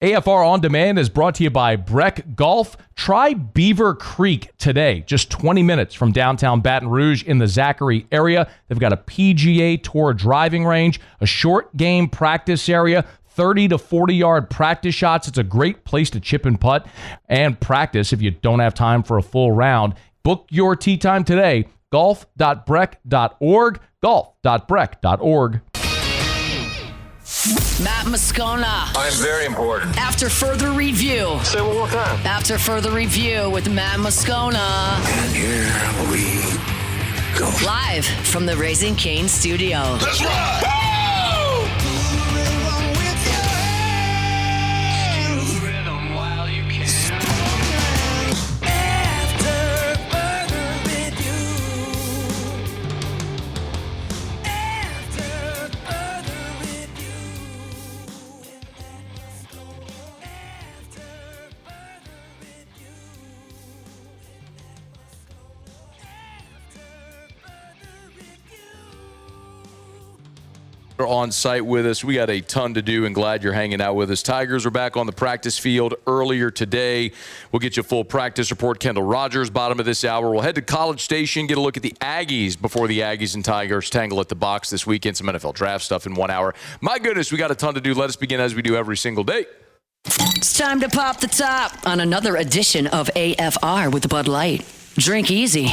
AFR On Demand is brought to you by Breck Golf. Try Beaver Creek today, just 20 minutes from downtown Baton Rouge in the Zachary area. They've got a PGA Tour driving range, a short game practice area, 30 to 40-yard practice shots. It's a great place to chip and putt and practice if you don't have time for a full round. Book your tee time today, golf.breck.org, golf.breck.org. Matt Moscona. I'm very important. After further review. Say it one more time. After further review with Matt Moscona. And here we go. Live from the Raising Cane studio. Let's ride! On site with us. We got a ton to do and glad you're hanging out with us. Tigers are back on the practice field earlier today. We'll get you a full practice report. Kendall Rogers, bottom of this hour. We'll head to College Station, get a look at the Aggies before the Aggies and Tigers tangle at the box this weekend. Some NFL draft stuff in 1 hour. My goodness, we got a ton to do. Let us begin as we do every single day. It's time to pop the top on another edition of AFR with Bud Light. Drink easy.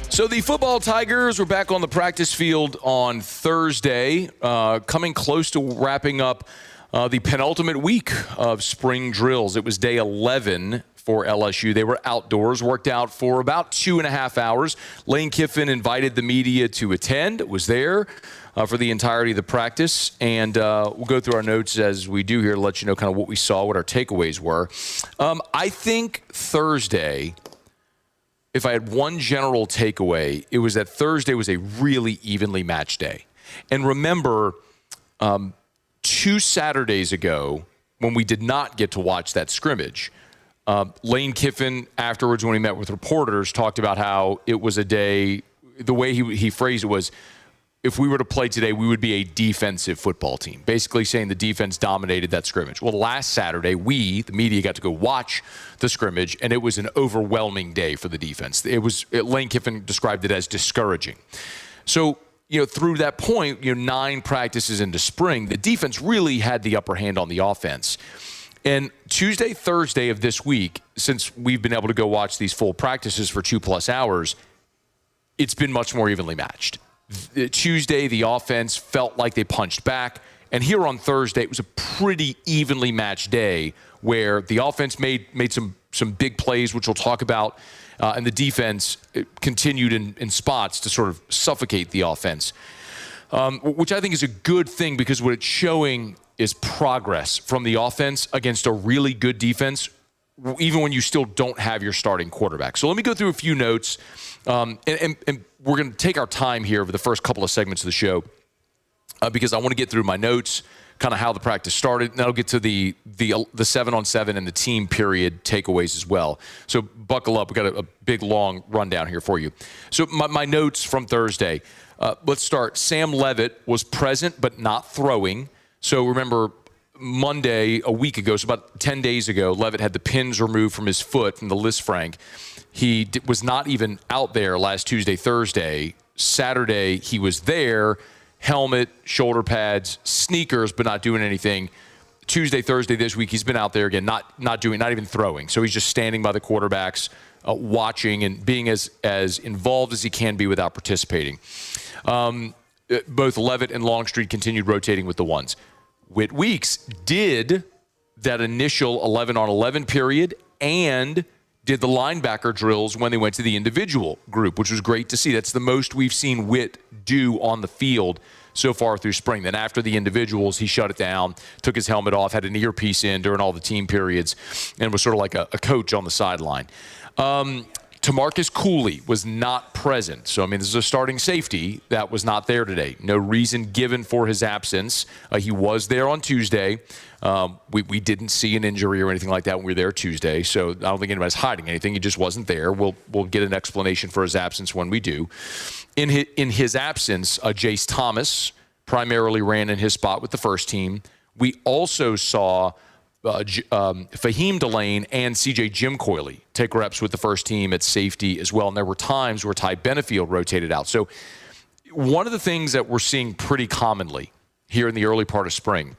So the football Tigers were back on the practice field on Thursday, coming close to wrapping up the penultimate week of spring drills. It was day 11 for LSU. They were outdoors, worked out for about 2.5 hours. Lane Kiffin invited the media to attend, was there for the entirety of the practice. And we'll go through our notes as we do here to let you know kind of what we saw, what our takeaways were. I think Thursday, if I had one general takeaway, it was that Thursday was a really evenly matched day. And remember, 2 Saturdays ago, when we did not get to watch that scrimmage, Lane Kiffin, afterwards when he met with reporters, talked about how it was a day, the way he phrased it was, if we were to play today, we would be a defensive football team, basically saying the defense dominated that scrimmage. Well, last Saturday, we, the media, got to go watch the scrimmage, and it was an overwhelming day for the defense. Lane Kiffin described it as discouraging. So, through that point, 9 practices into spring, the defense really had the upper hand on the offense. And Tuesday, Thursday of this week, since we've been able to go watch these full practices for 2+ hours, it's been much more evenly matched. Tuesday, the offense felt like they punched back. And here on Thursday, it was a pretty evenly matched day where the offense made some big plays, which we'll talk about, and the defense continued in spots to sort of suffocate the offense, which I think is a good thing because what it's showing is progress from the offense against a really good defense, even when you still don't have your starting quarterback. So let me go through a few notes, and we're going to take our time here over the first couple of segments of the show because I want to get through my notes, kind of how the practice started, and then I'll get to the 7-on-7 and the team period takeaways as well. So buckle up. We've got a big, long rundown here for you. So my notes from Thursday. Let's start. Sam Leavitt was present but not throwing. So remember, Monday, a week ago, so about 10 days ago, Leavitt had the pins removed from his foot, from the Lisfranc. He was not even out there last Tuesday, Thursday. Saturday, he was there, helmet, shoulder pads, sneakers, but not doing anything. Tuesday, Thursday this week, he's been out there again, not even throwing. So he's just standing by the quarterbacks, watching and being as involved as he can be without participating. Both Leavitt and Longstreet continued rotating with the ones. Whit Weeks did that initial 11-on-11 period and did the linebacker drills when they went to the individual group, which was great to see. That's the most we've seen Whit do on the field so far through spring. Then after the individuals, he shut it down, took his helmet off, had an earpiece in during all the team periods, and was sort of like a coach on the sideline. Tamarcus Cooley was not present. So, this is a starting safety that was not there today. No reason given for his absence. He was there on Tuesday. We didn't see an injury or anything like that when we were there Tuesday, so I don't think anybody's hiding anything. He just wasn't there. We'll get an explanation for his absence when we do. In his absence, Jace Thomas primarily ran in his spot with the first team. We also saw Fahim Delane and C.J. Jim Coyley take reps with the first team at safety as well. And there were times where Ty Benefield rotated out. So one of the things that we're seeing pretty commonly here in the early part of spring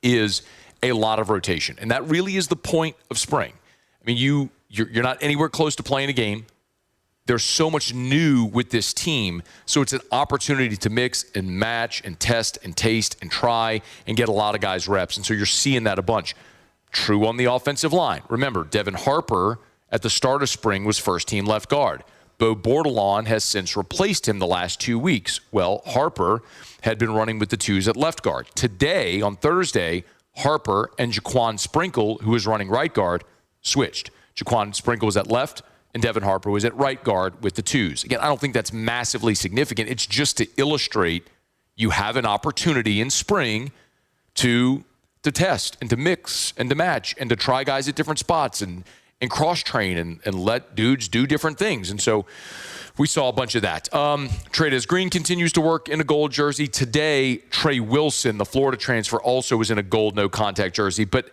is a lot of rotation. And that really is the point of spring. I mean, you're not anywhere close to playing a game. There's so much new with this team, so it's an opportunity to mix and match and test and taste and try and get a lot of guys reps. And so you're seeing that a bunch. True on the offensive line. Remember, Devin Harper at the start of spring was first-team left guard. Bo Bordelon has since replaced him the last 2 weeks. Well, Harper had been running with the twos at left guard. Today, on Thursday, Harper and Jaquan Sprinkle, who was running right guard, switched. Jaquan Sprinkle was at left, and Devin Harper was at right guard with the twos. Again, I don't think that's massively significant. It's just to illustrate you have an opportunity in spring to test and to mix and to match and to try guys at different spots and cross-train and let dudes do different things. And so we saw a bunch of that. Trey'Dez Green continues to work in a gold jersey. Today, Trey Wilson, the Florida transfer, also was in a gold no-contact jersey. But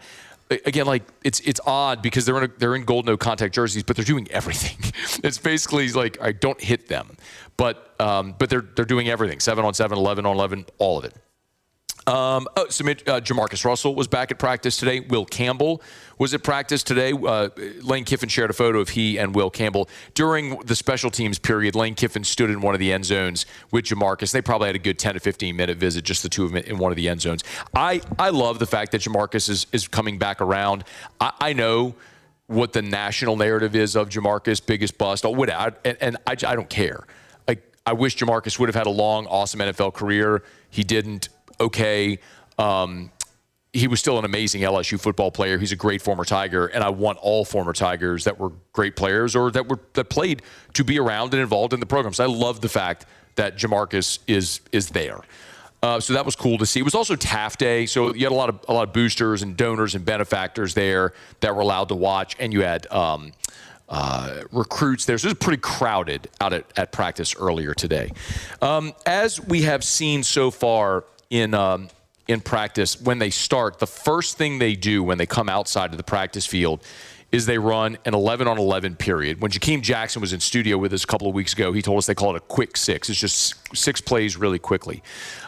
again, like it's odd because they're in gold no contact jerseys, but they're doing everything. It's basically like I don't hit them, but they're doing everything. 7-on-7, 11-on-11, all of it. Jamarcus Russell was back at practice today. Will Campbell was at practice today. Lane Kiffin shared a photo of he and Will Campbell. During the special teams period, Lane Kiffin stood in one of the end zones with Jamarcus. They probably had a good 10 to 15-minute visit, just the two of them in one of the end zones. I love the fact that Jamarcus is coming back around. I know what the national narrative is of Jamarcus, biggest bust, and I don't care. I wish Jamarcus would have had a long, awesome NFL career. He didn't. Okay. He was still an amazing LSU football player. He's a great former Tiger, and I want all former Tigers that were great players or that played to be around and involved in the program. So I love the fact that Jamarcus is there. So that was cool to see. It was also TAF Day, so you had a lot of boosters and donors and benefactors there that were allowed to watch, and you had recruits there. So it was pretty crowded out at practice earlier today. As we have seen so far in practice, when they start, the first thing they do when they come outside of the practice field is they run an 11-on-11 period. When Jakeem Jackson was in studio with us a couple of weeks ago, he told us they call it a quick six. It's just 6 plays really quickly.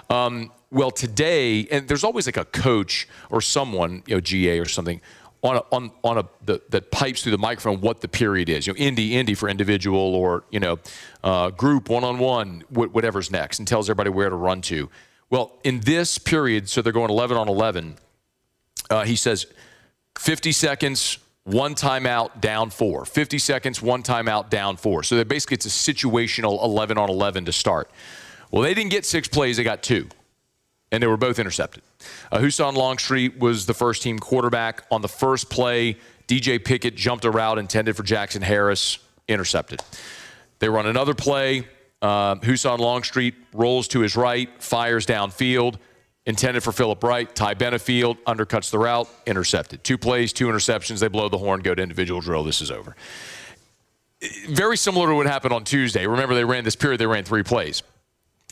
Well, today, and there's always like a coach or someone, GA or something, that pipes through the microphone what the period is. Indy for individual, or group, one-on-one, whatever's next, and tells everybody where to run to. Well, in this period, so they're going 11-on-11, he says 50 seconds, 1 timeout, down 4. 50 seconds, 1 timeout, down 4. So basically it's a situational 11-on-11 to start. Well, they didn't get 6 plays, they got 2. And they were both intercepted. Husan Longstreet was the first-team quarterback. On the first play, DJ Pickett jumped a route intended for Jackson Harris, intercepted. They run another play. Husan Longstreet rolls to his right, fires downfield, intended for Phillip Wright. Ty Benefield undercuts the route, intercepted. 2 plays, 2 interceptions. They blow the horn, go to individual drill. This is over. Very similar to what happened on Tuesday. Remember, they ran 3 plays.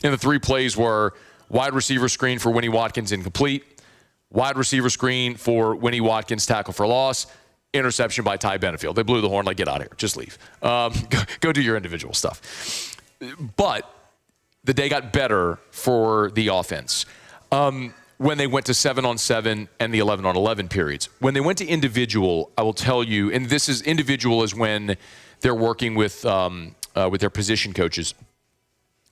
And the 3 plays were wide receiver screen for Winnie Watkins, incomplete. Wide receiver screen for Winnie Watkins, tackle for loss. Interception by Ty Benefield. They blew the horn, like, get out of here. Just leave. Go do your individual stuff. But the day got better for the offense when they went to 7-on-7 and the 11-on-11 periods. When they went to individual, I will tell you, and this is individual is when they're working with their position coaches.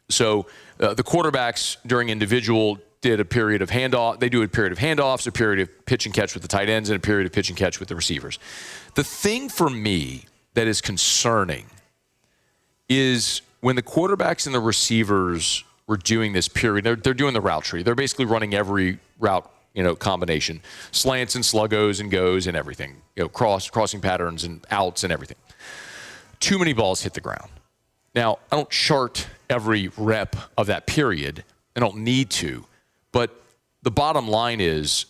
So the quarterbacks during individual did a period of handoff. They do a period of handoffs, a period of pitch and catch with the tight ends, and a period of pitch and catch with the receivers. The thing for me that is concerning is when the quarterbacks and the receivers were doing this period, they're doing the route tree. They're basically running every route, combination, slants and sluggos and goes and everything, crossing patterns and outs and everything. Too many balls hit the ground. Now, I don't chart every rep of that period. I don't need to. But the bottom line is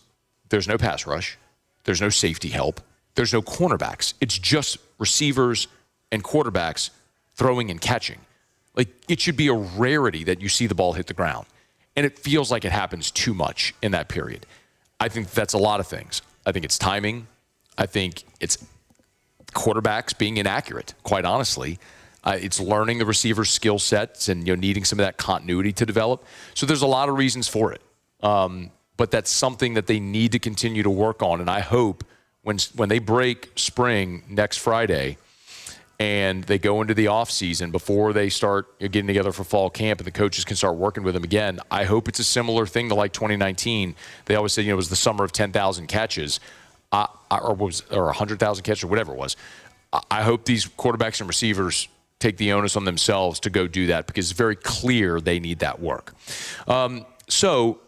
there's no pass rush. There's no safety help. There's no cornerbacks. It's just receivers and quarterbacks throwing and catching. Like, it should be a rarity that you see the ball hit the ground. And it feels like it happens too much in that period. I think that's a lot of things. I think it's timing. I think it's quarterbacks being inaccurate, quite honestly. It's learning the receiver's skill sets and needing some of that continuity to develop. So there's a lot of reasons for it. But that's something that they need to continue to work on. And I hope when they break spring next Friday and they go into the offseason before they start getting together for fall camp and the coaches can start working with them again, I hope it's a similar thing to like 2019. They always said, it was the summer of 10,000 catches or 100,000 catches or whatever it was. I hope these quarterbacks and receivers take the onus on themselves to go do that because it's very clear they need that work. So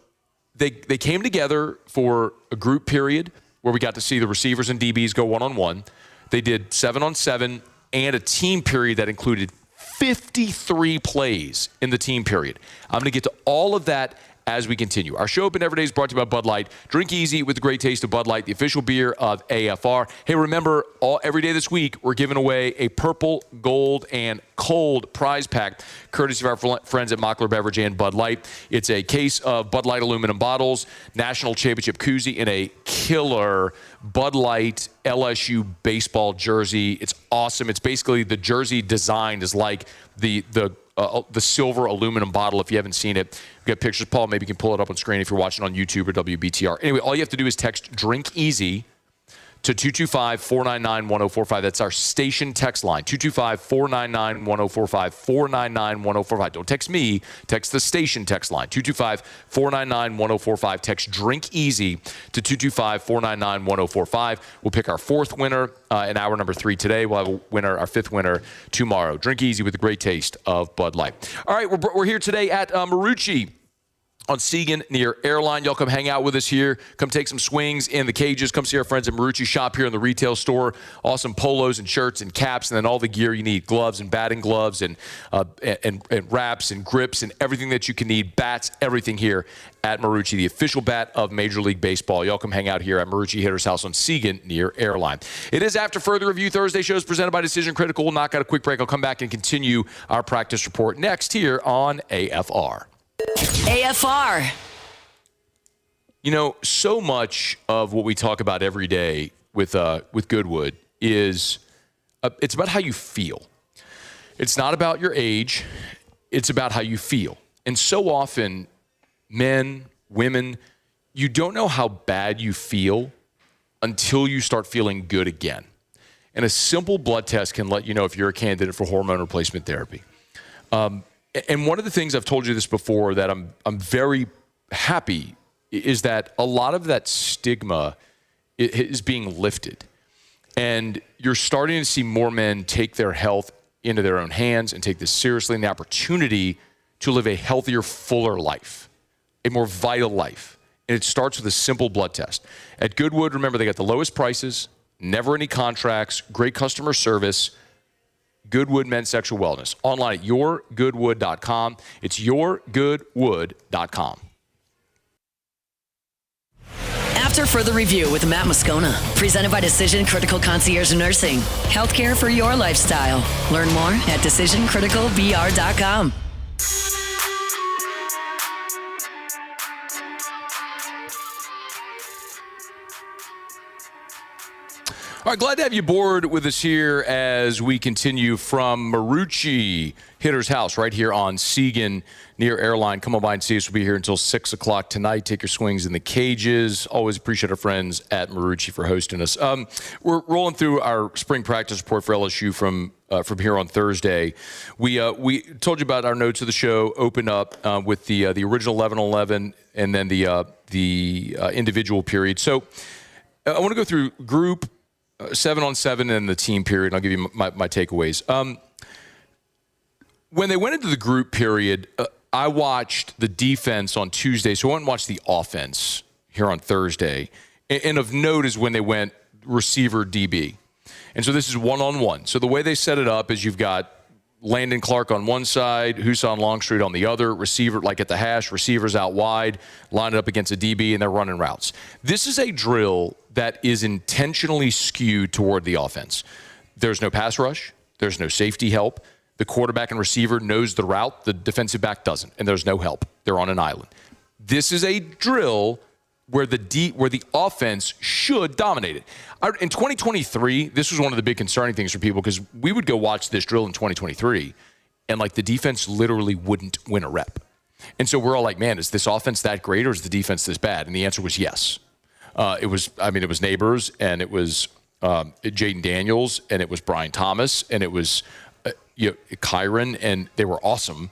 they came together for a group period where we got to see the receivers and DBs go one-on-one. They did 7-on-7 and a team period that included 53 plays in the team period. I'm going to get to all of that as we continue. Our show Open Every Day is brought to you by Bud Light. Drink easy with the great taste of Bud Light, the official beer of AFR. Hey, remember, every day this week, we're giving away a purple, gold, and cold prize pack, courtesy of our friends at Mockler Beverage and Bud Light. It's a case of Bud Light aluminum bottles, national championship koozie, and a killer Bud Light LSU baseball jersey. It's awesome. It's basically the jersey designed is like the silver aluminum bottle. If you haven't seen it, we've got pictures. Paul, maybe you can pull it up on screen if you're watching on YouTube or WBTR. Anyway, all you have to do is text Drink Easy to 225-499-1045. That's our station text line, 225-499-1045, 499-1045. Don't text me. Text the station text line, 225-499-1045. Text Drink Easy to 225-499-1045. We'll pick our fourth winner in hour number 3 today. We'll have a winner, our fifth winner tomorrow. Drink Easy with the great taste of Bud Light. All right, we're here today at Marucci on Segan near Airline. Y'all come hang out with us here. Come take some swings in the cages. Come see our friends at Marucci shop here in the retail store. Awesome polos and shirts and caps and then all the gear you need. Gloves and batting gloves and wraps and grips and everything that you can need. Bats, everything here at Marucci, the official bat of Major League Baseball. Y'all come hang out here at Marucci Hitter's House on Segan near Airline. It is After Further Review Thursday shows presented by Decision Critical. We'll knock out a quick break. I'll come back and continue our practice report next here on AFR. AFR. So much of what we talk about every day with Goodwood is it's about how you feel. It's not about your age. It's about how you feel. And so often, men, women, you don't know how bad you feel until you start feeling good again. And a simple blood test can let you know if you're a candidate for hormone replacement therapy. And one of the things I've told you this before that I'm very happy is that a lot of that stigma is being lifted. And you're starting to see more men take their health into their own hands and take this seriously and the opportunity to live a healthier, fuller life, a more vital life. And it starts with a simple blood test. At Goodwood, remember, they got the lowest prices, never any contracts, great customer service. Goodwood Men's Sexual Wellness. Online at yourgoodwood.com. It's yourgoodwood.com. After Further Review with Matt Moscona. Presented by Decision Critical Concierge Nursing. Healthcare for your lifestyle. Learn more at decisioncriticalvr.com. All right, glad to have you aboard with us here as we continue from Marucci Hitter's House right here on Segan near Airline. Come on by and see us. We'll be here until 6 o'clock tonight. Take your swings in the cages. Always appreciate our friends at Marucci for hosting us. We're rolling through our spring practice report for LSU from here on Thursday. We told you about our notes of the show. Open up with the original 11-11 and then the individual period. So I want to go through group 7-on-7 and the team period. And I'll give you my takeaways. When they went into the group period, I watched the defense on Tuesday, so I went and watched the offense here on Thursday. And of note is when they went receiver DB. And so this is one-on-one. So the way they set it up is you've got Landon Clark on one side, Husan Longstreet on the other, receiver like at the hash, receivers out wide, lined up against a DB, and they're running routes. This is a drill that is intentionally skewed toward the offense. There's no pass rush. There's no safety help. The quarterback and receiver knows the route. The defensive back doesn't, and there's no help. They're on an island. This is a drill where the offense should dominate it. In 2023, this was one of the big concerning things for people because we would go watch this drill in 2023, and like the defense literally wouldn't win a rep. And so we're all like, man, is this offense that great or is the defense this bad? And the answer was yes. It was Neighbors, and it was Jaden Daniels, and it was Brian Thomas, and it was Kyron, and they were awesome.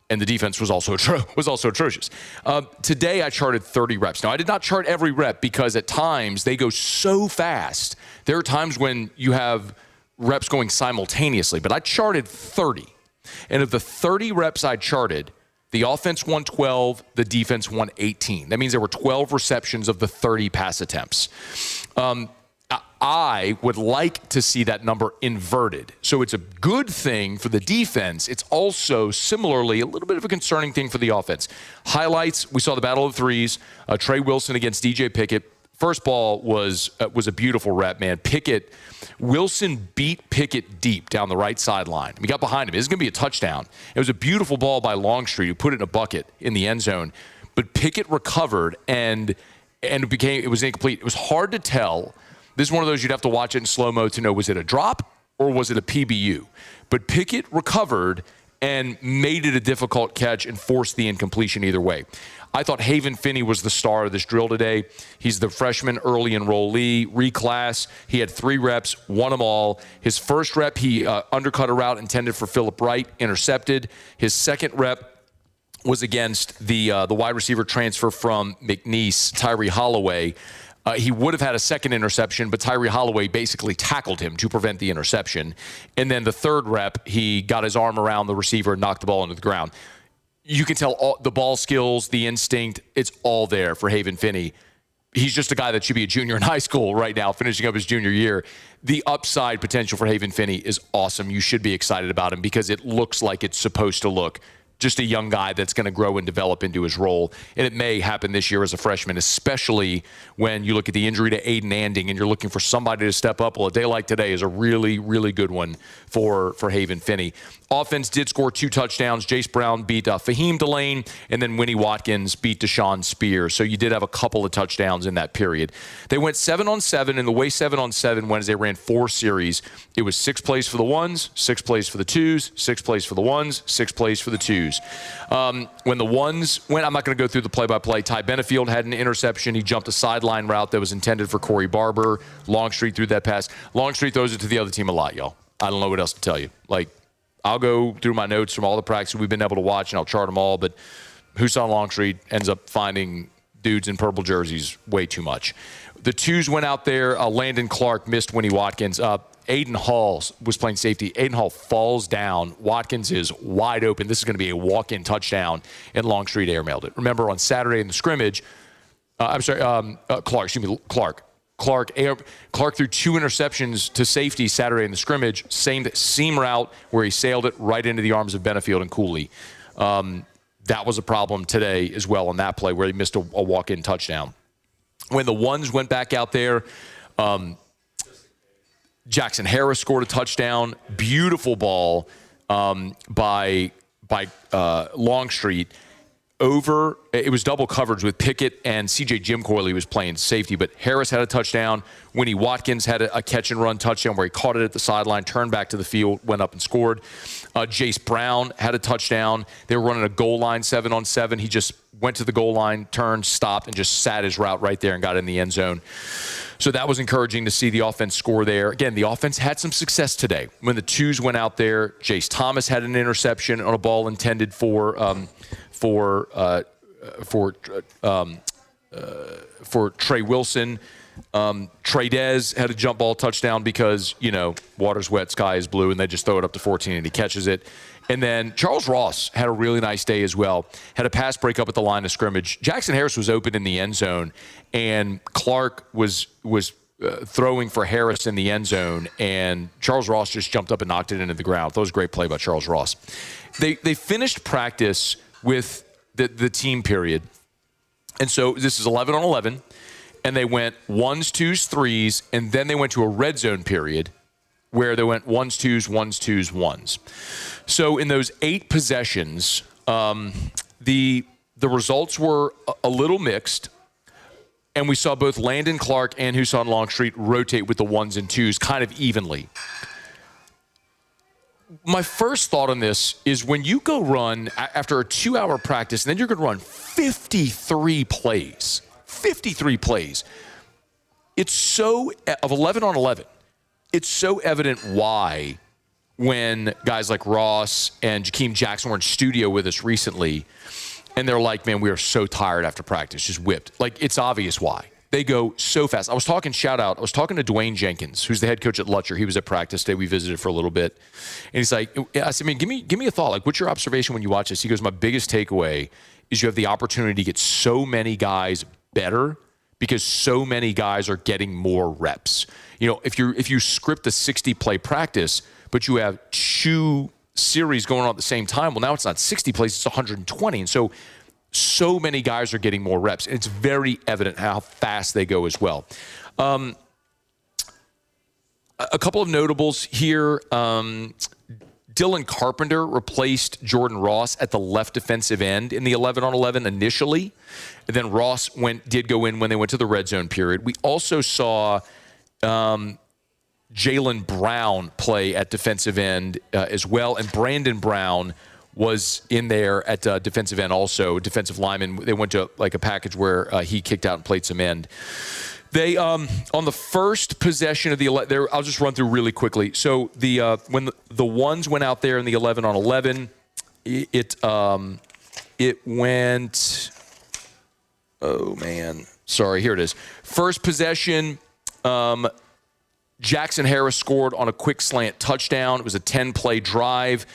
And the defense was also atrocious. Today, I charted 30 reps. Now, I did not chart every rep because at times they go so fast. There are times when you have reps going simultaneously, but I charted 30. And of the 30 reps I charted, the offense won 12, the defense won 18. That means there were 12 receptions of the 30 pass attempts. I would like to see that number inverted. So it's a good thing for the defense. It's also similarly a little bit of a concerning thing for the offense. Highlights, we saw the battle of threes. Trey Wilson against DJ Pickett. First ball was a beautiful rep, man. Wilson beat Pickett deep down the right sideline. He got behind him. This is going to be a touchdown. It was a beautiful ball by Longstreet, who put it in a bucket in the end zone. But Pickett recovered, and it was incomplete. It was hard to tell. This is one of those you'd have to watch it in slow-mo to know, was it a drop or was it a PBU? But Pickett recovered and made it a difficult catch and forced the incompletion either way. I thought Haven Finney was the star of this drill today. He's the freshman early enrollee, reclass. He had 3 reps, won them all. His first rep, he undercut a route intended for Phillip Wright, intercepted. His second rep was against the wide receiver transfer from McNeese, Tyree Holloway. He would have had a second interception, but Tyree Holloway basically tackled him to prevent the interception. And then the third rep, he got his arm around the receiver and knocked the ball into the ground. You can tell the ball skills, the instinct, it's all there for Haven Finney. He's just a guy that should be a junior in high school right now, finishing up his junior year. The upside potential for Haven Finney is awesome. You should be excited about him because it looks like it's supposed to look. Just a young guy that's going to grow and develop into his role. And it may happen this year as a freshman, especially when you look at the injury to Aiden Anding and you're looking for somebody to step up. Well, a day like today is a really, really good one for Haven Finney. Offense did score 2 touchdowns. Jace Brown beat Fahim Delane, and then Winnie Watkins beat Deshaun Spear. So you did have a couple of touchdowns in that period. They went 7-on-7, and the way 7-on-7 went is they ran 4 series. It was 6 plays for the ones, 6 plays for the twos, 6 plays for the ones, 6 plays for the twos. When the ones went, I'm not going to go through the play-by-play. Ty Benefield had an interception. He jumped a sideline route that was intended for Corey Barber. Longstreet threw that pass. Longstreet throws it to the other team a lot, y'all. I don't know what else to tell you. I'll go through my notes from all the practices we've been able to watch, and I'll chart them all, but Husan Longstreet ends up finding dudes in purple jerseys way too much. The twos went out there. Landon Clark missed Winnie Watkins. Aiden Hall was playing safety. Aiden Hall falls down. Watkins is wide open. This is going to be a walk-in touchdown, and Longstreet airmailed it. Remember, on Saturday in the scrimmage, Clark threw 2 interceptions to safety Saturday in the scrimmage. Same seam route where he sailed it right into the arms of Benefield and Cooley. That was a problem today as well on that play where he missed a walk-in touchdown. When the ones went back out there, Jackson Harris scored a touchdown. Beautiful ball by Longstreet. It was double coverage with Pickett and C.J. Jim Coyley was playing safety, but Harris had a touchdown. Winnie Watkins had a catch-and-run touchdown where he caught it at the sideline, turned back to the field, went up and scored. Jace Brown had a touchdown. They were running a goal line 7-on-7. He just went to the goal line, turned, stopped, and just sat his route right there and got in the end zone. So that was encouraging to see the offense score there. Again, the offense had some success today. When the twos went out there, Jace Thomas had an interception on a ball intended for Trey Wilson. Trey Dez had a jump ball touchdown because, water's wet, sky is blue, and they just throw it up to 14 and he catches it. And then Charles Ross had a really nice day as well. Had a pass break up at the line of scrimmage. Jackson Harris was open in the end zone, and Clark was throwing for Harris in the end zone, and Charles Ross just jumped up and knocked it into the ground. That was a great play by Charles Ross. They finished practice with the team period. And so this is 11-on-11, and they went ones, twos, threes, and then they went to a red zone period where they went ones, twos, ones, twos, ones. So in those 8 possessions, the the results were a little mixed, and we saw both Landon Clark and Husan Longstreet rotate with the ones and twos kind of evenly. My first thought on this is when you go run after a 2-hour practice, and then you're going to run 53 plays. 53 plays. It's so, of 11 on 11, it's so evident why when guys like Ross and Jakeem Jackson were in studio with us recently, and they're like, man, we are so tired after practice, just whipped. Like, it's obvious why. They go so fast. I was talking to Dwayne Jenkins, who's the head coach at Lutcher. He was at practice today. We visited for a little bit. And he's like, I said, man, give me a thought. Like, what's your observation when you watch this? He goes, my biggest takeaway is you have the opportunity to get so many guys better because so many guys are getting more reps. You know, if you script a 60-play practice, but you have 2 series going on at the same time, well, now it's not 60 plays, it's 120. And so many guys are getting more reps. And it's very evident how fast they go as well. A couple of notables here. Dylan Carpenter replaced Jordan Ross at the left defensive end in the 11-on-11 initially. And then Ross did go in when they went to the red zone period. We also saw Jaylen Brown play at defensive end as well. And Brandon Brown was in there at defensive end also, defensive lineman. They went to like a package where he kicked out and played some end. They on the first possession of the I'll just run through really quickly. So when the ones went out there in the 11-on-11, it went. Oh man, sorry. Here it is. First possession. Jackson Harris scored on a quick slant touchdown. It was a 10-play drive.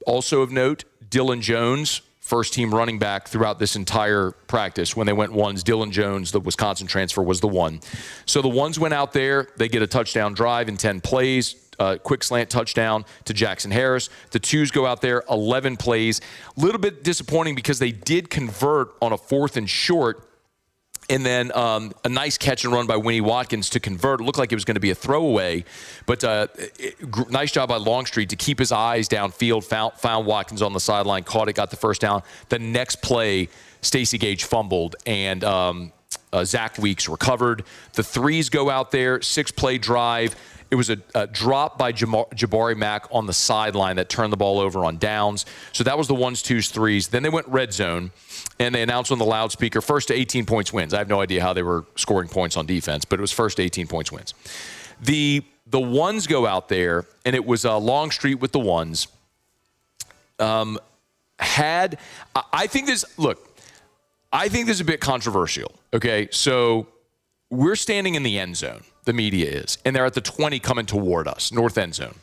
Also of note, Dylan Jones, first-team running back throughout this entire practice. When they went ones, Dylan Jones, the Wisconsin transfer, was the one. So the ones went out there. They get a touchdown drive in 10 plays, quick slant touchdown to Jackson Harris. The twos go out there, 11 plays. A little bit disappointing because they did convert on a 4th and short. And then a nice catch and run by Winnie Watkins to convert. It looked like it was going to be a throwaway, but nice job by Longstreet to keep his eyes downfield, found Watkins on the sideline, caught it, got the first down. The next play, Stacey Gage fumbled, and Zach Weeks recovered. The threes go out there, 6-play drive. It was a drop by Jabari Mack on the sideline that turned the ball over on downs. So that was the ones, twos, threes. Then they went red zone, and they announced on the loudspeaker, first to 18 points wins. I have no idea how they were scoring points on defense, but it was first to 18 points wins. The ones go out there, and it was Longstreet with the ones. I think this is a bit controversial, okay? So we're standing in the end zone. The media is, and they're at the 20 coming toward us, north end zone.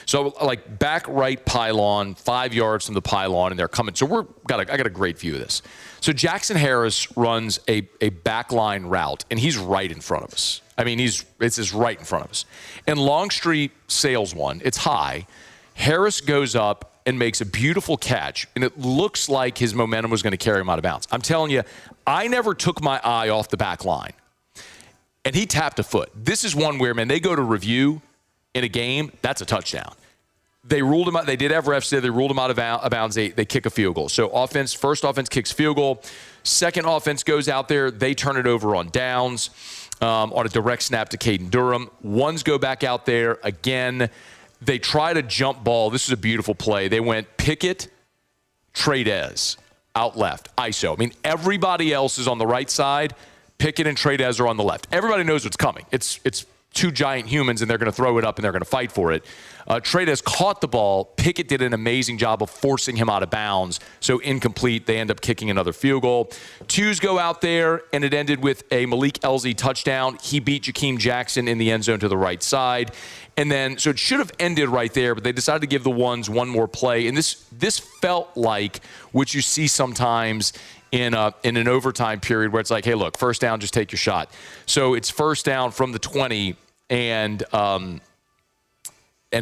So like back right pylon, 5 yards from the pylon, and they're coming. So I got a great view of this. So Jackson Harris runs a backline route, and he's right in front of us. I mean, it's just right in front of us. And Longstreet sails one. It's high. Harris goes up and makes a beautiful catch, and it looks like his momentum was going to carry him out of bounds. I'm telling you, I never took my eye off the back line. And he tapped a foot. This is one where, man, they go to review in a game, that's a touchdown. They ruled him out. They did have refs there. They ruled him out of bounds. They kick a field goal. So first offense kicks field goal. Second offense goes out there. They turn it over on downs on a direct snap to Caden Durham. Ones go back out there again. They try to jump ball. This is a beautiful play. They went Pickett, Tradez, out left, ISO. I mean, everybody else is on the right side. Pickett and Tradez are on the left. Everybody knows what's coming. It's 2 giant humans, and they're going to throw it up, and they're going to fight for it. Tradez caught the ball. Pickett did an amazing job of forcing him out of bounds. So incomplete. They end up kicking another field goal. Twos go out there, and it ended with a Malik Elzy touchdown. He beat Jakeem Jackson in the end zone to the right side. And then, so it should have ended right there, but they decided to give the ones one more play. And this felt like what you see sometimes in an overtime period where it's like, hey, look, first down, just take your shot. So it's first down from the 20, and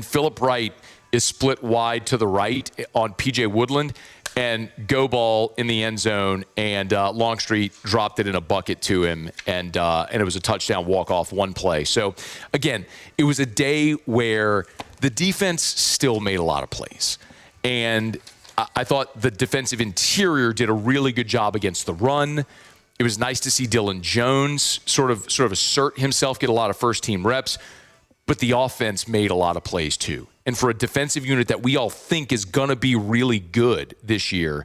Phillip Wright is split wide to the right on P.J. Woodland, and go ball in the end zone, and Longstreet dropped it in a bucket to him, and it was a touchdown walk-off one play. So, again, it was a day where the defense still made a lot of plays. And I thought the defensive interior did a really good job against the run. It was nice to see Dylan Jones sort of assert himself, get a lot of first-team reps. But the offense made a lot of plays too. And for a defensive unit that we all think is going to be really good this year,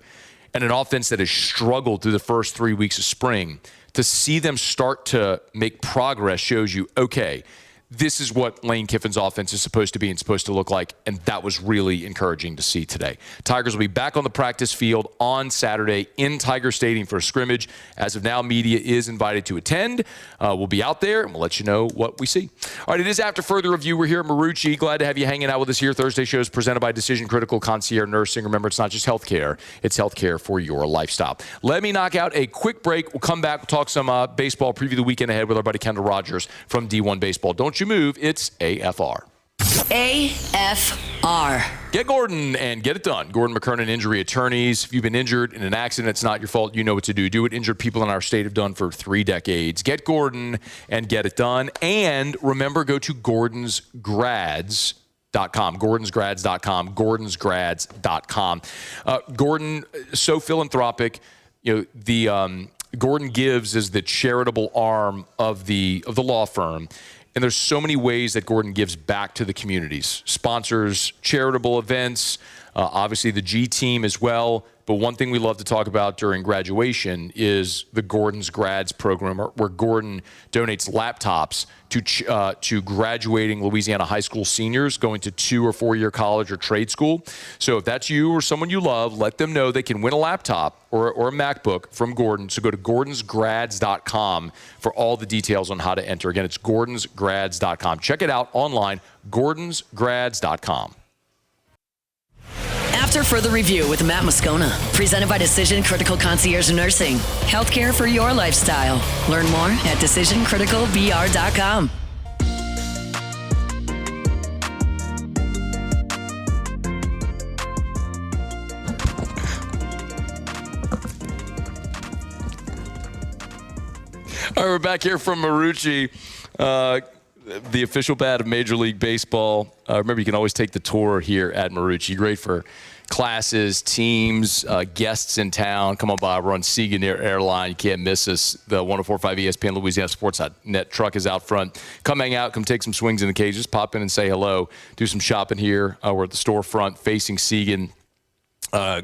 and an offense that has struggled through the first 3 weeks of spring, to see them start to make progress shows you, okay, this is what Lane Kiffin's offense is supposed to be and supposed to look like, and that was really encouraging to see today. Tigers will be back on the practice field on Saturday in Tiger Stadium for a scrimmage. As of now, media is invited to attend. We'll be out there, and we'll let you know what we see. All right, it is After Further Review. We're here at Marucci. Glad to have you hanging out with us here. Thursday show is presented by Decision Critical Concierge Nursing. Remember, it's not just healthcare. It's healthcare for your lifestyle. Let me knock out a quick break. We'll come back. We'll talk some baseball, preview the weekend ahead with our buddy Kendall Rogers from D1 Baseball. Don't you move. It's AFR. AFR. Get Gordon and get it done. Gordon McKernan Injury Attorneys. If you've been injured in an accident, it's not your fault. You know what to do. Do what injured people in our state have done for 3 decades. Get Gordon and get it done. And remember, go to gordonsgrads.com. gordonsgrads.com. gordonsgrads.com. Gordon, so philanthropic. Gordon Gives is the charitable arm of the law firm. And there's so many ways that Gordon gives back to the communities. Sponsors charitable events, obviously the G team as well. But one thing we love to talk about during graduation is the Gordon's Grads program, where Gordon donates laptops to graduating Louisiana high school seniors going to 2 or 4 year college or trade school. So if that's you or someone you love, let them know they can win a laptop or a MacBook from Gordon. So go to gordonsgrads.com for all the details on how to enter. Again, it's gordonsgrads.com. Check it out online, gordonsgrads.com. After Further Review with Matt Moscona, presented by Decision Critical Concierge Nursing. Healthcare for your lifestyle. Learn more at decisioncriticalbr.com. All right, we're back here from Marucci, the official bat of Major League Baseball. Remember, you can always take the tour here at Marucci. Great for classes, teams, guests in town. Come on by. We're on Segan Airline. You can't miss us. The 104.5 ESPN Louisiana Sports.net truck is out front. Come hang out. Come take some swings in the cages. Pop in and say hello. Do some shopping here. We're at the storefront facing Segan.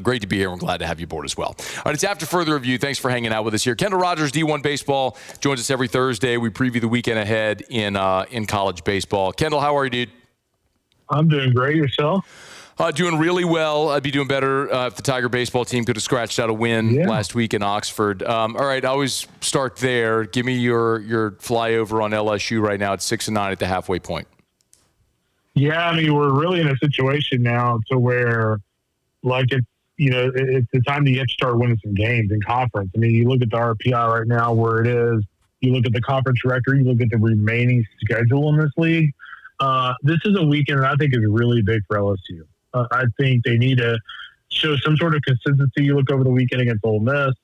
Great to be here. We're glad to have you aboard as well. All right, it's After Further Review. Thanks for hanging out with us here. Kendall Rogers, D1 Baseball, joins us every Thursday. We preview the weekend ahead in college baseball. Kendall, how are you, dude? I'm doing great. Yourself? Doing really well. I'd be doing better if the Tiger baseball team could have scratched out a win last week in Oxford. All right, I always start there. Give me your flyover on LSU right now. It's 6-9 at the halfway point. Yeah, I mean, we're really in a situation now to where, like, it's the time that you have to start winning some games in conference. I mean, you look at the RPI right now where it is. You look at the conference record. You look at the remaining schedule in this league. This is a weekend that I think is really big for LSU. I think they need to show some sort of consistency. You look over the weekend against Ole Miss. A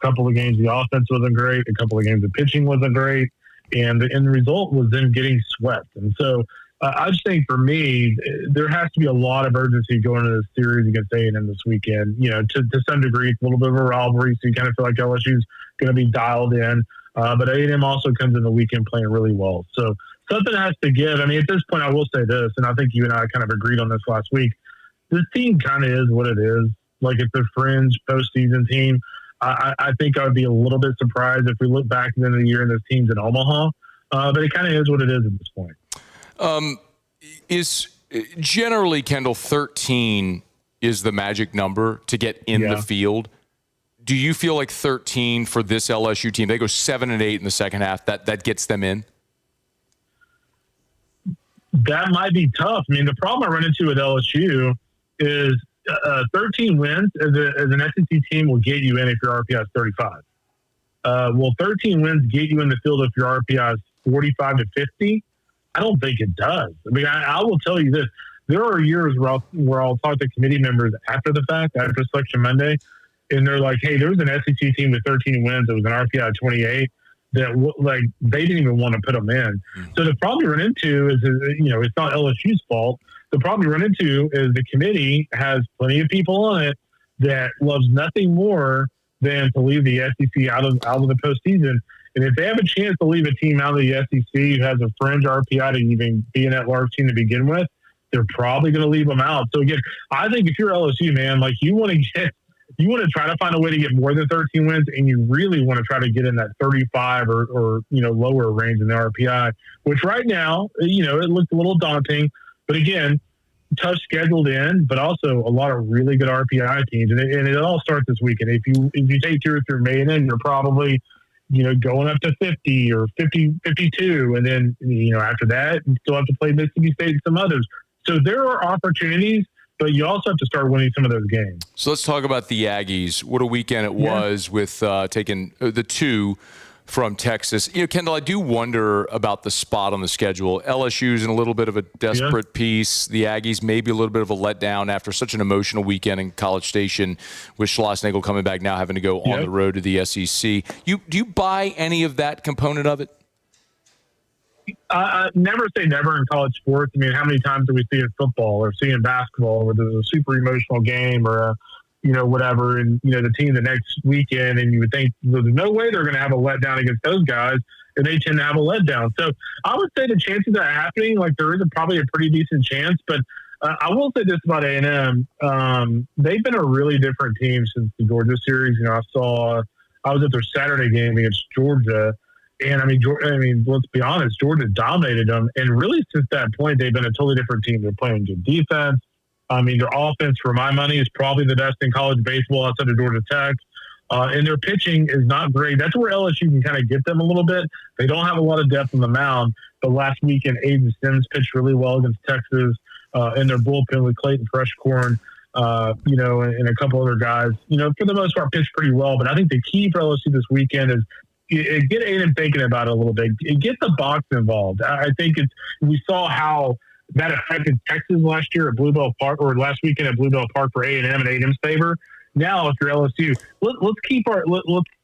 couple of games the offense wasn't great. A couple of games the pitching wasn't great. And the end result was them getting swept. And so I just think for me, there has to be a lot of urgency going into this series against A&M this weekend. You know, to some degree, it's a little bit of a rivalry, so you kind of feel like LSU's going to be dialed in. But A&M also comes in the weekend playing really well. So something has to give. I mean, at this point, I will say this, and I think you and I kind of agreed on this last week. This team kind of is what it is. Like, it's a fringe postseason team. I think I would be a little bit surprised if we look back at the end of the year and this team's in Omaha. But it kind of is what it is at this point. Is generally, Kendall, 13 is the magic number to get in the field. Do you feel like 13 for this LSU team? They go 7-8 in the second half. That gets them in? That might be tough. I mean, the problem I run into with LSU is 13 wins as an SEC team will get you in if your RPI is 35. Will 13 wins get you in the field if your RPI is 45 to 50? I don't think it does. I mean, I will tell you this. There are years where I'll talk to committee members after the fact, after Selection Monday, and they're like, hey, there was an SEC team with 13 wins that was an RPI of 28 that, they didn't even want to put them in. So the problem you run into is, it's not LSU's fault. The problem you run into is the committee has plenty of people on it that loves nothing more than to leave the SEC out of the postseason. And if they have a chance to leave a team out of the SEC who has a fringe RPI to even be an at-large team to begin with, they're probably going to leave them out. So again, I think if you're LSU, man, like you want to try to find a way to get more than 13 wins, and you really want to try to get in that 35 or lower range in the RPI, which right now, it looks a little daunting. But again, tough scheduled in, but also a lot of really good RPI teams, and it all starts this weekend. If you take 2 or 3 Maiden, you're probably going up to 50 or 52, and then after that, you still have to play Mississippi State and some others. So there are opportunities, but you also have to start winning some of those games. So let's talk about the Aggies. What a weekend it was with taking the 2 from Texas. Kendall, I do wonder about the spot on the schedule. LSU's in a little bit of a desperate piece. The Aggies maybe a little bit of a letdown after such an emotional weekend in College Station with Schlossnagle coming back now having to go on the road to the SEC. Do you buy any of that component of it? Never say never in college sports. I mean, how many times do we see in football or see in basketball where there's a super emotional game or whatever, and the team the next weekend, and you would think there's no way they're going to have a letdown against those guys, and they tend to have a letdown. So I would say the chances of that happening, like there is probably a pretty decent chance. But I will say this about A&M: they've been a really different team since the Georgia series. I was at their Saturday game against Georgia. And I mean, let's be honest, Georgia dominated them. And really, since that point, they've been a totally different team. They're playing good defense. I mean, their offense, for my money, is probably the best in college baseball outside of Georgia Tech. And their pitching is not great. That's where LSU can kind of get them a little bit. They don't have a lot of depth on the mound. But last weekend, Aiden Sims pitched really well against Texas. And their bullpen with Clayton Freshcorn, and a couple other guys, for the most part, pitched pretty well. But I think the key for LSU this weekend is get A&M thinking about it a little bit. Get the box involved. I think we saw how that affected Texas last year at Blue Bell Park, or last weekend at Blue Bell Park for A&M and A&M's favor. Now, if you're LSU, let's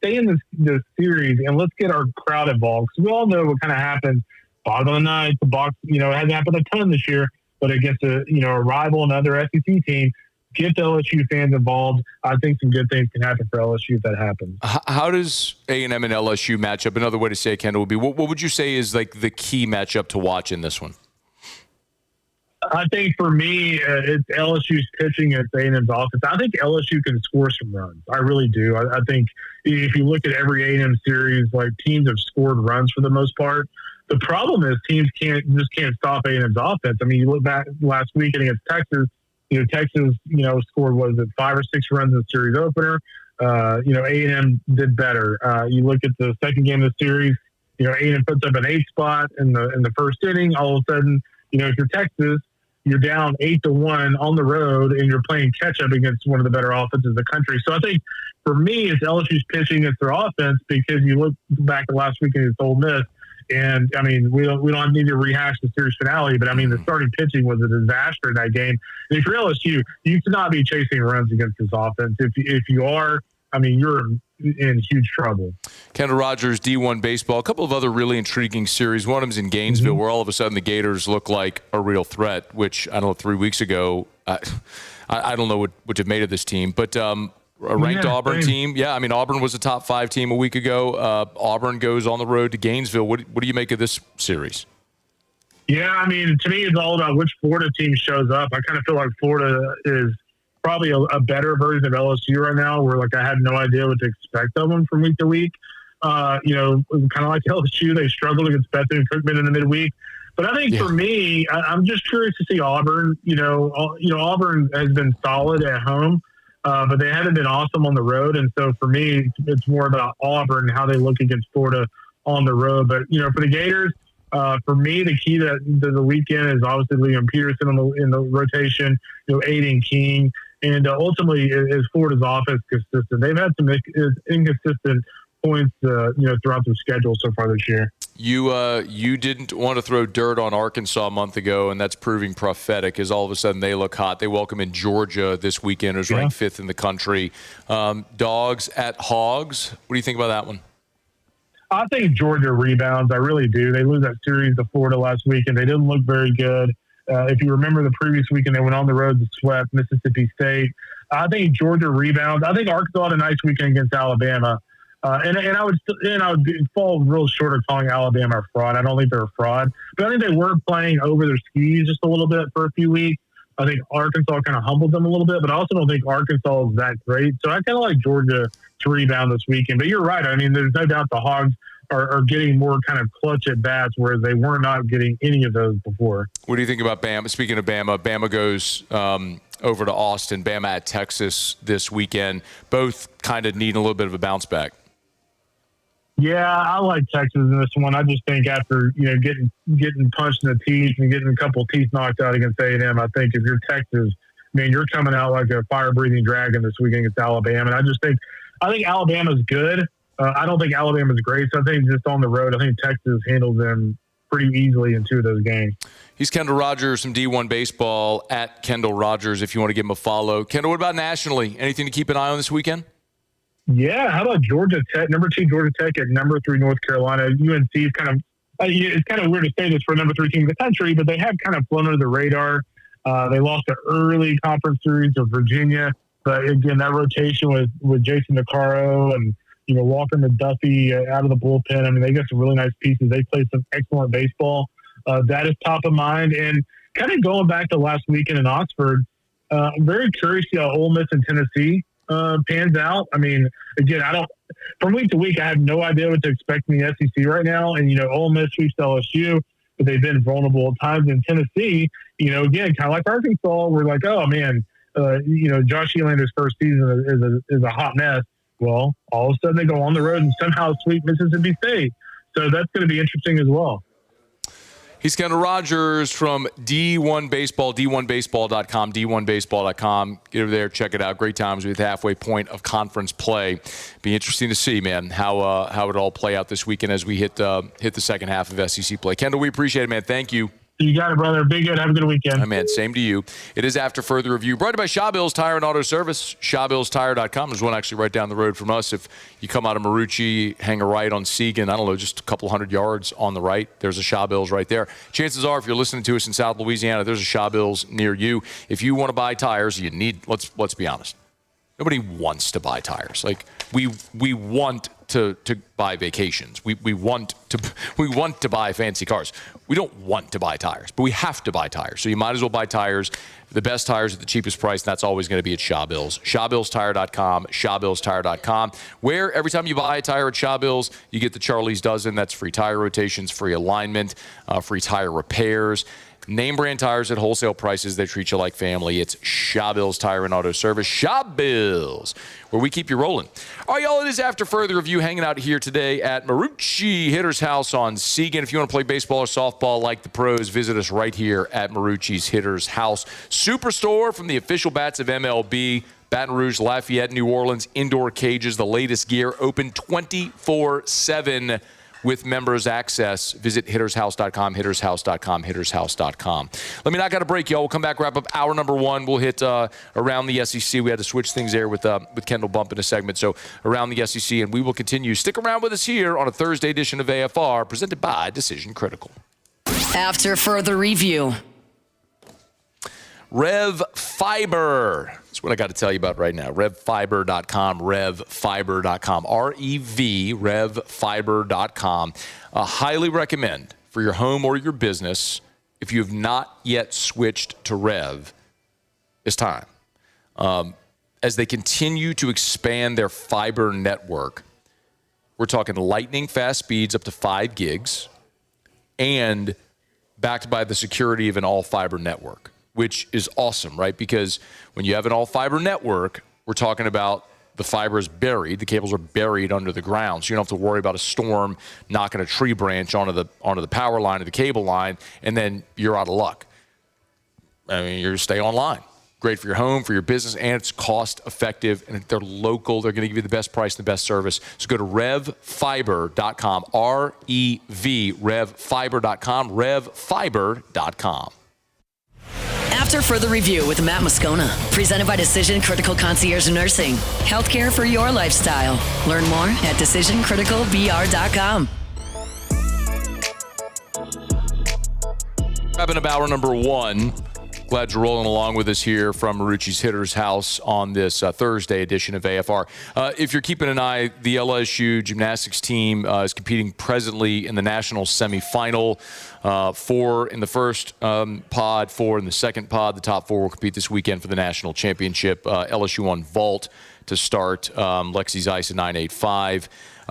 stay in this series and let's get our crowd involved, because we all know what kind of happens. Bottom of the ninth, the box, it hasn't happened a ton this year, but against a rival, another SEC team. Get the LSU fans involved. I think some good things can happen for LSU if that happens. How does A&M and LSU match up? Another way to say it, Kendall, would be what would you say is like the key matchup to watch in this one? I think for me, it's LSU's pitching and A&M's offense. I think LSU can score some runs. I really do. I think if you look at every A&M series, like teams have scored runs for the most part. The problem is teams can't stop A&M's offense. I mean, you look back last weekend against Texas. Texas, scored, 5 or 6 runs in the series opener. A&M did better. You look at the second game of the series, A&M puts up an 8 spot in the first inning. All of a sudden, if you're Texas, you're down 8-1 on the road, and you're playing catch up against one of the better offenses in the country. So I think for me, it's LSU's pitching against their offense, because you look back at last weekend against Ole Miss. And I mean, we don't need to rehash the series finale, but I mean, the starting pitching was a disaster in that game. And if you're LSU, you cannot be chasing runs against this offense. If you are, I mean, you're in huge trouble. Kendall Rogers, D1 baseball. A couple of other really intriguing series. One of them's in Gainesville, where all of a sudden the Gators look like a real threat, which I don't know, 3 weeks ago, I don't know what would have made of this team, but a ranked Auburn team. Yeah, I mean, Auburn was a top 5 team a week ago. Auburn goes on the road to Gainesville. What do you make of this series? Yeah, I mean, to me, it's all about which Florida team shows up. I kind of feel like Florida is probably a better version of LSU right now, where like I had no idea what to expect of them from week to week. Kind of like LSU, they struggled against Bethune Cookman in the midweek. But I think for me, I'm just curious to see Auburn. Auburn has been solid at home. But they haven't been awesome on the road. And so for me, it's more about Auburn and how they look against Florida on the road. But, for the Gators, for me, the key to the weekend is obviously Liam Peterson in the rotation, Aiden King. And ultimately, is Florida's offense consistent? They've had some inconsistent points, throughout their schedule so far this year. You didn't want to throw dirt on Arkansas a month ago, and that's proving prophetic, as all of a sudden they look hot. They welcome in Georgia this weekend, who's ranked 5th in the country. Dogs at Hogs. What do you think about that one? I think Georgia rebounds. I really do. They lose that series to Florida last week, and they didn't look very good. If you remember the previous weekend, they went on the road to sweep Mississippi State. I think Georgia rebounds. I think Arkansas had a nice weekend against Alabama. And I would fall real short of calling Alabama a fraud. I don't think they're a fraud, but I think they were playing over their skis just a little bit for a few weeks. I think Arkansas kind of humbled them a little bit, but I also don't think Arkansas is that great. So I kind of like Georgia to rebound this weekend. But you're right. I mean, there's no doubt the Hogs are getting more kind of clutch at bats, whereas they were not getting any of those before. What do you think about Bama? Speaking of Bama, Bama goes over to Austin, Bama at Texas this weekend. Both kind of need a little bit of a bounce back. Yeah, I like Texas in this one. I just think after getting punched in the teeth and getting a couple of teeth knocked out against A&M, I think if you're Texas, you're coming out like a fire-breathing dragon this weekend against Alabama. And I think Alabama's good. I don't think Alabama's great. So I think just on the road, I think Texas handles them pretty easily in two of those games. He's Kendall Rogers from D1 Baseball at Kendall Rogers if you want to give him a follow. Kendall, what about nationally? Anything to keep an eye on this weekend? Yeah, how about Georgia Tech? Number 2 Georgia Tech at number 3 North Carolina. UNC is kind of it's kind of weird to say this for a number 3 team in the country, but they have kind of flown under the radar. They lost an early conference series to Virginia, but again, that rotation with Jason DeCaro and Walker McDuffie out of the bullpen. I mean, they got some really nice pieces. They played some excellent baseball. That is top of mind. And kind of going back to last weekend in Oxford, I'm very curious to see how Ole Miss and Tennessee pans out. I mean, again, from week to week, I have no idea what to expect in the SEC right now. And, Ole Miss sweeps LSU, but they've been vulnerable at times. In Tennessee, again, kind of like Arkansas, we're like, oh, man, Josh Elander's first season is a hot mess. Well, all of a sudden they go on the road and somehow sweep Mississippi State. So that's going to be interesting as well. He's Kendall Rogers from D1 Baseball, D1Baseball.com, D1Baseball.com. Get over there, check it out. Great times with halfway point of conference play. Be interesting to see, man, how it all play out this weekend as we hit the second half of SEC play. Kendall, we appreciate it, man. Thank you. You got it, brother. Be good. Have a good weekend. Man, same to you. It is After Further Review, brought to you by Shawbills Tire and Auto Service, shawbillstire.com. There's one actually right down the road from us. If you come out of Marucci, hang a right on Segan, I don't know, just a couple hundred yards on the right, there's a Shawbills right there. Chances are, if you're listening to us in South Louisiana, there's a Shawbills near you. If you want to buy tires, you need, let's be honest, nobody wants to buy tires. Like, we want to buy vacations. We want to buy fancy cars. We don't want to buy tires, but we have to buy tires. So you might as well buy tires, the best tires at the cheapest price, and that's always going to be at Shawbills. shawbillstire.com, shawbillstire.com, where every time you buy a tire at Shawbills, you get the Charlie's Dozen. That's free tire rotations, free alignment, free tire repairs. Name brand tires at wholesale prices. They treat you like family. It's Shawbills Tire and Auto Service. Shawbills, where we keep you rolling. All right, y'all, it is After Further Review, hanging out here today at Marucci Hitter's House on Segan. If you want to play baseball or softball like the pros, visit us right here at Marucci's Hitter's House. Superstore from the official bats of MLB. Baton Rouge, Lafayette, New Orleans, indoor cages, the latest gear, open 24/7. With members access. Visit hittershouse.com, hittershouse.com, hittershouse.com. Let me knock out a break, y'all. We'll come back, wrap up hour number 1. We'll hit around the SEC. We had to switch things there with Kendall bumping a segment. So around the SEC, and we will continue. Stick around with us here on a Thursday edition of AFR, presented by Decision Critical. After Further Review. Rev Fiber. That's what I got to tell you about right now. RevFiber.com, RevFiber.com, R-E-V, RevFiber.com. Highly recommend for your home or your business, if you have not yet switched to Rev, it's time. As they continue to expand their fiber network, we're talking lightning fast speeds up to 5 gigs and backed by the security of an all-fiber network, which is awesome, right? Because when you have an all-fiber network, we're talking about the fiber is buried, the cables are buried under the ground, so you don't have to worry about a storm knocking a tree branch onto the power line or the cable line, and then you're out of luck. I mean, you stay online. Great for your home, for your business, and it's cost-effective, and they're local. They're going to give you the best price and the best service. So go to RevFiber.com, R-E-V, RevFiber.com, RevFiber.com. After Further Review with Matt Moscona, presented by Decision Critical Concierge Nursing. Healthcare for your lifestyle. Learn more at DecisionCriticalBR.com. Wrapping up hour number 1. Glad you're rolling along with us here from Marucci's Hitter's House on this Thursday edition of AFR. If you're keeping an eye, the LSU gymnastics team is competing presently in the national semifinal. 4 in the first pod, 4 in the second pod. The top 4 will compete this weekend for the national championship. LSU on vault to start. Lexi Zeiss at 9.85.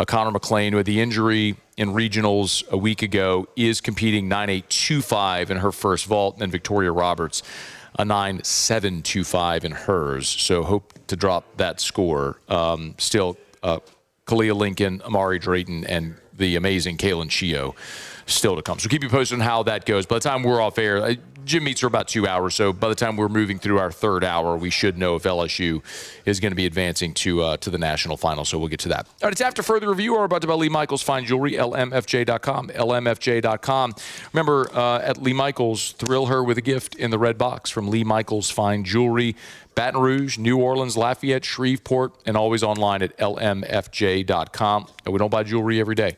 Connor McLean, who had the injury in regionals a week ago, is competing 9.825 in her first vault. And then Victoria Roberts, a 9.725 in hers. So hope to drop that score. Still, Kalia Lincoln, Amari Drayton, and the amazing Kaylin Chio still to come. So keep you posted on how that goes. By the time we're off air, gym meets are about 2 hours, so by the time we're moving through our third hour, we should know if LSU is going to be advancing to the national final, so we'll get to that. All right, it's After Further Review. We're about to buy Lee Michaels Fine Jewelry, lmfj.com, lmfj.com. Remember, at Lee Michaels, thrill her with a gift in the red box from Lee Michaels Fine Jewelry. Baton Rouge, New Orleans, Lafayette, Shreveport, and always online at lmfj.com. And we don't buy jewelry every day.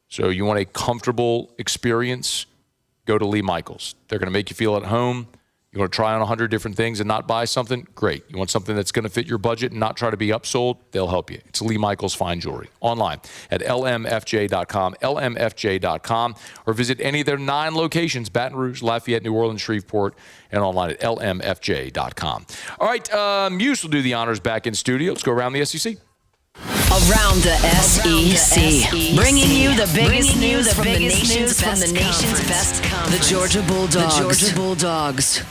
So you want a comfortable experience, go to Lee Michaels. They're going to make you feel at home. You want to try on 100 different things and not buy something? Great. You want something that's going to fit your budget and not try to be upsold? They'll help you. It's Lee Michaels Fine Jewelry. Online at lmfj.com, lmfj.com, or visit any of their 9 locations, Baton Rouge, Lafayette, New Orleans, Shreveport, and online at lmfj.com. All right, Muse will do the honors back in studio. Let's go around the SEC. Around the SEC, bringing you the biggest news from the nation's best conference. The Georgia Bulldogs.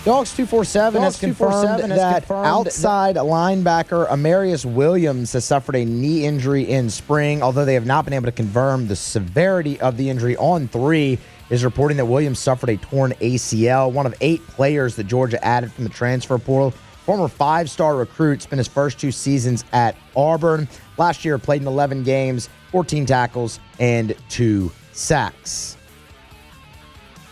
Dogs 247 has confirmed that outside linebacker Amarius Williams has suffered a knee injury in spring. Although they have not been able to confirm the severity of the injury, On 3 is reporting that Williams suffered a torn ACL. One of 8 players that Georgia added from the transfer portal. Former 5-star recruit, spent his first 2 seasons at Auburn. Last year played in 11 games, 14 tackles, and 2 sacks.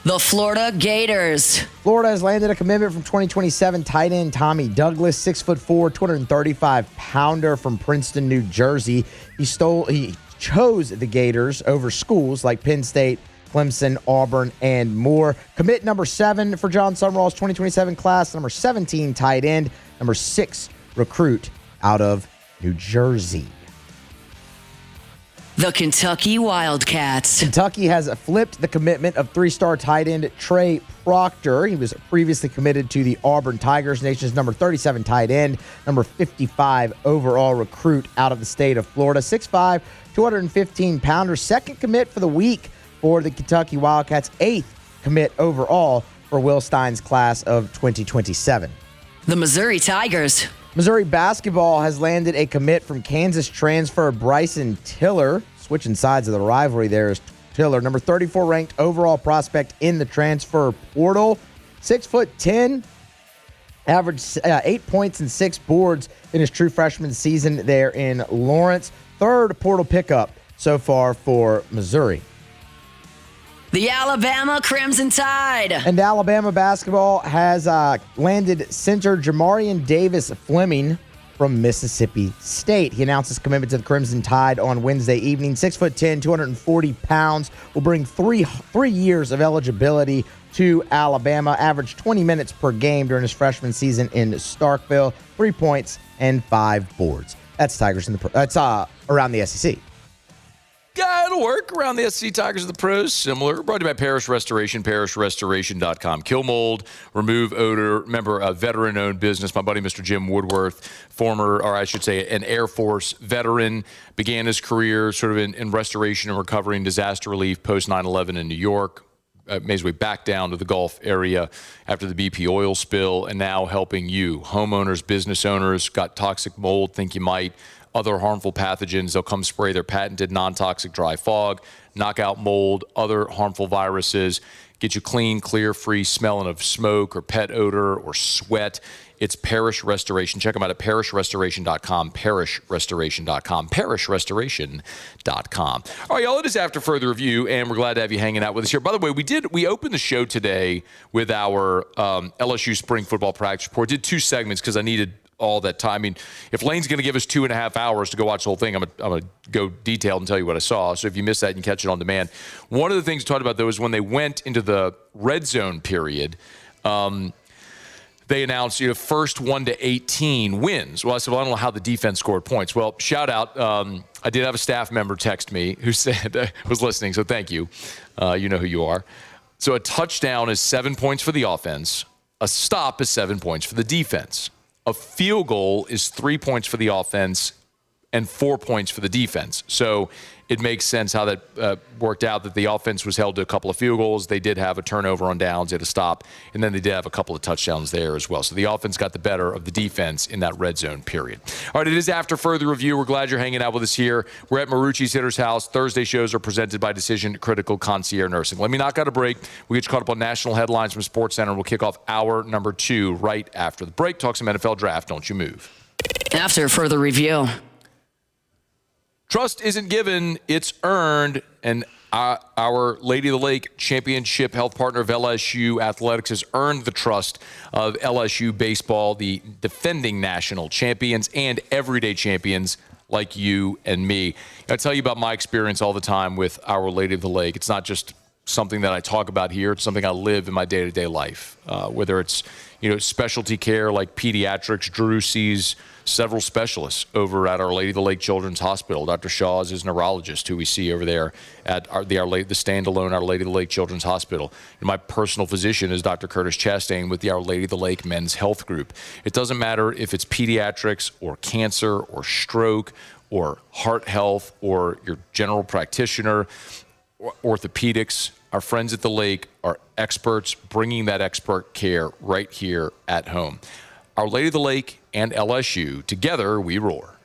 The Florida Gators. Florida has landed a commitment from 2027 tight end Tommy Douglas, 6'4", 235-pounder from Princeton, New Jersey. He chose the Gators over schools like Penn State, Clemson, Auburn, and more. Commit number 7 for John Summerall's 2027 class. Number 17, tight end. Number 6, recruit out of New Jersey. The Kentucky Wildcats. Kentucky has flipped the commitment of 3-star tight end Trey Proctor. He was previously committed to the Auburn Tigers, nation's number 37 tight end, number 55 overall recruit out of the state of Florida. 6'5", 215-pounder. Second commit for the week for the Kentucky Wildcats, 8th commit overall for Will Stein's class of 2027. The Missouri Tigers. Missouri basketball has landed a commit from Kansas transfer Bryson Tiller. Switching sides of the rivalry there is Tiller, number 34 ranked overall prospect in the transfer portal. 6'10", averaged 8 points and 6 boards in his true freshman season there in Lawrence. Third portal pickup so far for Missouri. The Alabama Crimson Tide. And Alabama basketball has landed center Jamarian Davis Fleming from Mississippi State. He announced his commitment to the Crimson Tide on Wednesday evening. 6'10", 240 pounds. Will bring three years of eligibility to Alabama. Averaged 20 minutes per game during his freshman season in Starkville. 3 points and 5 boards. That's Tigers in the that's around the SEC. Yeah, it'll work. Around the SC Tigers of the Pros, similar. Brought to you by Parish Restoration, parishrestoration.com. Kill mold, remove odor. Remember, a veteran-owned business. My buddy, Mr. Jim Woodworth, former, or I should say, an Air Force veteran, began his career sort of in restoration and recovery and disaster relief post 9/11 in New York. Made his way back down to the Gulf area after the BP oil spill, and now helping you, homeowners, business owners, got toxic mold, think you might, other harmful pathogens. They'll come spray their patented non-toxic dry fog, knock out mold, other harmful viruses, get you clean, clear, free, smelling of smoke or pet odor or sweat. It's Parish Restoration. Check them out at parishrestoration.com, parishrestoration.com, parishrestoration.com. All right, y'all, it is After Further Review, and we're glad to have you hanging out with us here. By the way, we opened the show today with our LSU spring football practice report. Did 2 segments because I needed all that time. I mean, if Lane's going to give us 2.5 hours to go watch the whole thing, I'm going to go detailed and tell you what I saw. So if you missed that, you can catch it on demand. One of the things we talked about, though, is when they went into the red zone period, they announced, first 1 to 18 wins. Well, I said, I don't know how the defense scored points. Well, shout out. I did have a staff member text me who said, was listening, so thank you. You know who you are. So a touchdown is 7 points for the offense. A stop is 7 points for the defense. A field goal is 3 points for the offense and 4 points for the defense. So it makes sense how that worked out, that the offense was held to a couple of field goals. They did have a turnover on downs, they had a stop, and then they did have a couple of touchdowns there as well. So the offense got the better of the defense in that red zone period. All right, it is After Further Review. We're glad you're hanging out with us here. We're at Marucci's Hitter's House. Thursday shows are presented by Decision Critical Concierge Nursing. Let me knock out a break. We'll get you caught up on national headlines from SportsCenter, and we'll kick off hour number 2 right after the break. Talk some NFL draft. Don't you move. After Further Review. Trust isn't given, it's earned, and our Lady of the Lake championship health partner of LSU Athletics has earned the trust of LSU baseball, the defending national champions and everyday champions like you and me. I tell you about my experience all the time with our Lady of the Lake. It's not just something that I talk about here. It's something I live in my day-to-day life, whether it's specialty care like pediatrics. Drew sees several specialists over at Our Lady of the Lake Children's Hospital. Dr. Shaw is his neurologist, who we see over there at the standalone Our Lady of the Lake Children's Hospital. And my personal physician is Dr. Curtis Chastain with the Our Lady of the Lake Men's Health Group. It doesn't matter if it's pediatrics or cancer or stroke or heart health or your general practitioner or orthopedics. Our friends at the Lake are experts bringing that expert care right here at home. Our Lady of the Lake and LSU, together we roar.